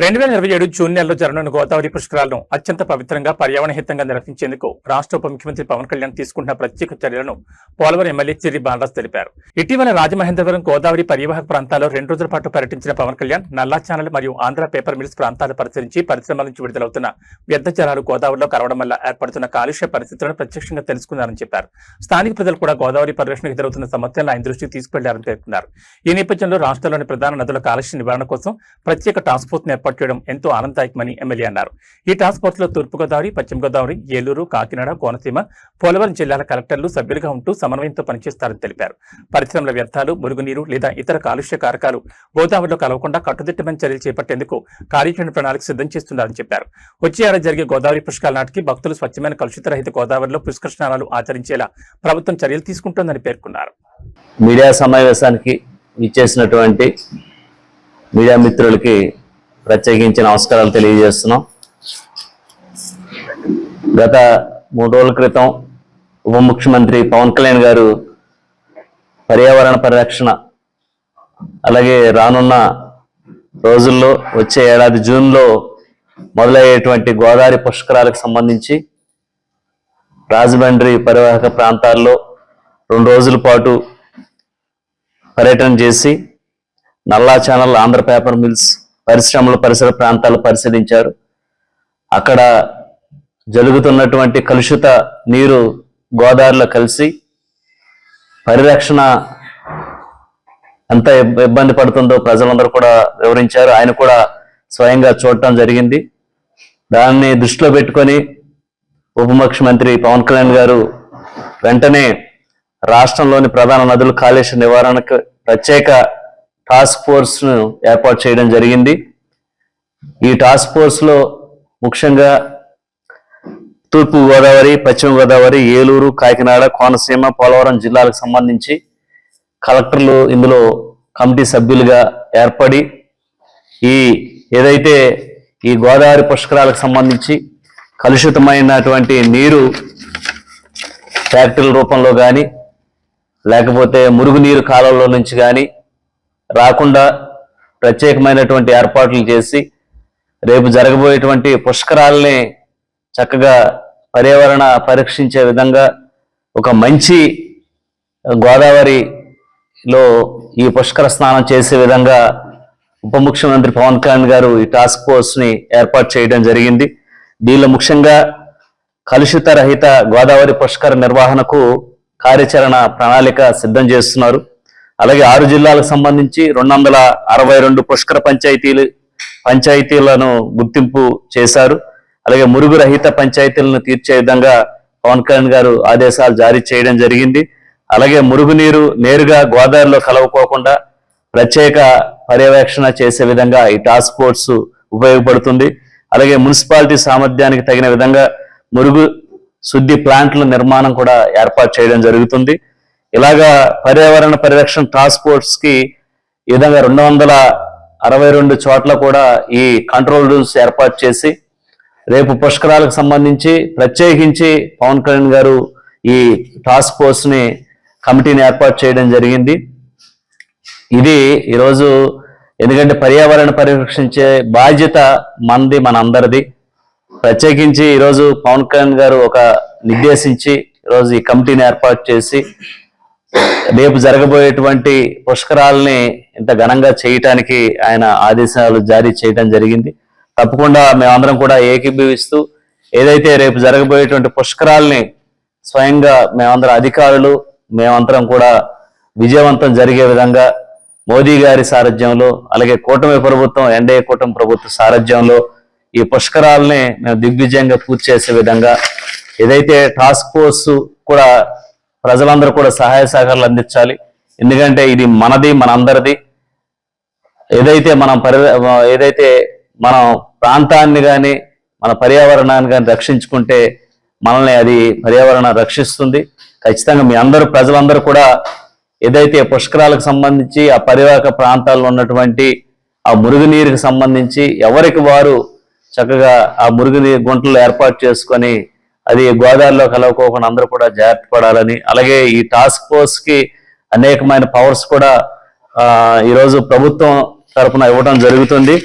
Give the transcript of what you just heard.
2027 June నెలలో జరగనున్న గోదావరి పుష్కరాలను అత్యంత పవిత్రంగా పర్యావరణహితంగా నిర్వహించేందుకు రాష్ట్ర ఉప ముఖ్యమంత్రి పవన్ కళ్యాణ్ తీసుకుంటున్న ప్రత్యేక చర్యలను పోలవరం ఎమ్మెల్యే చిర్రి బాలరాజ్ తెలిపారు. ఇటీవల రాజమహేంద్రవరం గోదావరి పరివాహక ప్రాంతాల్లో 2 రోజుల పాటు పర్యటించిన పవన్ కళ్యాణ్ నల్లా ఛానల్ మరియు ఆంధ్ర పేపర్ మిల్స్ ప్రాంతాలు పరిశీలించి పరిశ్రమల నుంచి విడుదలవుతున్న వ్యర్థ జలాలు గోదావరిలో కలవడం వల్ల ఏర్పడుతున్న కాలుష్య పరిస్థితులను ప్రత్యక్షంగా తెలుసుకున్నారని చెప్పారు. స్థానిక ప్రజలు కూడా గోదావరి పరిరక్షణకు ఎదురవుతున్న సమస్యలను ఆయన దృష్టికి తీసుకెళ్లారని పేర్కొన్నారు. ఈ నేపథ్యంలో రాష్ట్రంలోని ప్రధాన నదుల కాలుష్య నివారణ కోసం ప్రత్యేక టాస్క్ ఫోర్స్ ఏర్పాటు చేయడం ఎంతో ఆనందదాయకమని ఎమ్మెల్యే అన్నారు. ఈ టాస్క్ ఫోర్స్ లో తూర్పుగోదావరి, పశ్చిమ గోదావరి, ఏలూరు, కాకినాడ, కోనసీమ, పోలవరం జిల్లాల కలెక్టర్లు సభ్యులుగా ఉంటూ సమన్వయంతో పనిచేస్తారని తెలిపారు. పరిశ్రమల వ్యర్థాలు, మురుగునీరు లేదా ఇతర కాలుష్య కారకాలు గోదావరిలో కలవకుండా కట్టుదిట్టమైన చర్యలు చేపట్టేందుకు కార్యాచరణ ప్రణాళిక సిద్ధం చేస్తున్నారని చెప్పారు. వచ్చే ఏడాది జరిగే గోదావరి పుష్కరాల నాటికి భక్తులు స్వచ్ఛమైన కలుషిత రహిత గోదావరిలో పుష్కర స్నానాలు ఆచరించేలా ప్రభుత్వం చర్యలు తీసుకుంటోందని పేర్కొన్నారు. మీడియా సమావేశానికి ఇచ్చేసినటువంటి మీడియా మిత్రులకి ప్రత్యేకించి నమస్కారాలు తెలియజేస్తున్నాం. గత 3 రోజుల క్రితం ఉప ముఖ్యమంత్రి పవన్ కళ్యాణ్ గారు పర్యావరణ పరిరక్షణ అలాగే రానున్న రోజుల్లో వచ్చే ఏడాది జూన్లో మొదలయ్యేటువంటి గోదావరి పుష్కరాలకు సంబంధించి రాజమండ్రి పరివాహక ప్రాంతాల్లో 2 రోజుల పాటు పర్యటన చేసి నల్లా ఛానల్, ఆంధ్ర పేపర్ మిల్స్ పరిశ్రమల పరిసర ప్రాంతాలు పరిశీలించారు. అక్కడ జరుగుతున్నటువంటి కలుషిత నీరు గోదావరిలో కలిసి పరిరక్షణ ఎంత ఇబ్బంది పడుతుందో ప్రజలందరూ కూడా వివరించారు. ఆయన కూడా స్వయంగా చూడటం జరిగింది. దాన్ని దృష్టిలో పెట్టుకొని ఉప ముఖ్యమంత్రి పవన్ కళ్యాణ్ గారు వెంటనే రాష్ట్రంలోని ప్రధాన నదుల కాలుష్య నివారణకు ప్రత్యేక టాస్క్ ఫోర్స్ ను ఏర్పాటు చేయడం జరిగింది. ఈ టాస్క్ ఫోర్స్ లో ముఖ్యంగా తూర్పు గోదావరి, పశ్చిమ గోదావరి, ఏలూరు, కాకినాడ, కోనసీమ, పోలవరం జిల్లాలకు సంబంధించి కలెక్టర్లు ఇందులో కమిటీ సభ్యులుగా ఏర్పడి ఏదైతే ఈ గోదావరి పుష్కరాలకు సంబంధించి కలుషితమైనటువంటి నీరు ఫ్యాక్టరీల రూపంలో కానీ లేకపోతే మురుగునీరు కాలువలో నుంచి కానీ రాకుండా ప్రత్యేకమైనటువంటి ఏర్పాట్లు చేసి రేపు జరగబోయేటువంటి పుష్కరాలని చక్కగా పర్యావరణ పరీక్షించే విధంగా ఒక మంచి గోదావరిలో ఈ పుష్కర స్నానం చేసే విధంగా ఉప ముఖ్యమంత్రి పవన్ కళ్యాణ్ గారు ఈ టాస్క్ ఫోర్స్ ని ఏర్పాటు చేయడం జరిగింది. దీనిలో ముఖ్యంగా కలుషిత రహిత గోదావరి పుష్కర నిర్వహణకు కార్యాచరణ ప్రణాళిక సిద్ధం చేస్తున్నారు. అలాగే 6 జిల్లాలకు సంబంధించి 262 పుష్కర పంచాయతీలను గుర్తింపు చేశారు. అలాగే మురుగు రహిత పంచాయతీలను తీర్చే విధంగా పవన్ కళ్యాణ్ గారు ఆదేశాలు జారీ చేయడం జరిగింది. అలాగే మురుగునీరు నేరుగా గోదావరిలో కలవకోకుండా ప్రత్యేక పర్యవేక్షణ చేసే విధంగా ఈ టాస్క్ ఫోర్స్ ఉపయోగపడుతుంది. అలాగే మున్సిపాలిటీ సామర్థ్యానికి తగిన విధంగా మురుగు శుద్ధి ప్లాంట్ల నిర్మాణం కూడా ఏర్పాటు చేయడం జరుగుతుంది. ఇలాగా పర్యావరణ పరిరక్షణ టాస్క్ ఫోర్స్ కి ఈ విధంగా 262 చోట్ల కూడా ఈ కంట్రోల్ రూమ్స్ ఏర్పాటు చేసి రేపు పుష్కరాలకు సంబంధించి ప్రత్యేకించి పవన్ కళ్యాణ్ గారు ఈ టాస్క్ ఫోర్స్ ని కమిటీని ఏర్పాటు చేయడం జరిగింది. ఇది ఈరోజు ఎందుకంటే పర్యావరణ పరిరక్షించే బాధ్యత మనది, మనందరిది. ప్రత్యేకించి ఈరోజు పవన్ కళ్యాణ్ గారు ఒక నిర్దేశించి ఈరోజు ఈ కమిటీని ఏర్పాటు చేసి రేపు జరగబోయేటువంటి పుష్కరాలని ఇంత ఘనంగా చేయటానికి ఆయన ఆదేశాలు జారీ చేయడం జరిగింది. తప్పకుండా మేమందరం కూడా ఏకీభవిస్తూ ఏదైతే రేపు జరగబోయేటువంటి పుష్కరాలని స్వయంగా మేమందరం అధికారులు మేమందరం కూడా విజయవంతం జరిగే విధంగా మోదీ గారి సారథ్యంలో అలాగే కూటమి ప్రభుత్వం, ఎన్డీఏ కూటమి ప్రభుత్వ సారథ్యంలో ఈ పుష్కరాలని మేము దిగ్విజయంగా పూర్తి చేసే విధంగా ఏదైతే టాస్క్ ఫోర్స్ కూడా ప్రజలందరూ కూడా సహాయ సహకారాలు అందించాలి. ఎందుకంటే ఇది మనది, మనందరిది. ఏదైతే మనం ప్రాంతాన్ని కానీ మన పర్యావరణాన్ని కానీ రక్షించుకుంటే మనల్ని అది పర్యావరణం రక్షిస్తుంది. ఖచ్చితంగా మీ అందరూ ప్రజలందరూ కూడా ఏదైతే పుష్కరాలకు సంబంధించి ఆ పరివాహక ప్రాంతాల్లో ఉన్నటువంటి ఆ మురుగునీరుకి సంబంధించి ఎవరికి వారు చక్కగా ఆ మురుగునీరు గుంటలు ఏర్పాటు చేసుకొని అది గోదావరిలో కలవకోకుండా అందరూ కూడా జాగ్రత్త పడాలని, అలాగే ఈ టాస్క్ ఫోర్స్ కి అనేకమైన పవర్స్ కూడా ఈరోజు ప్రభుత్వం తరఫున ఇవ్వడం జరుగుతుంది.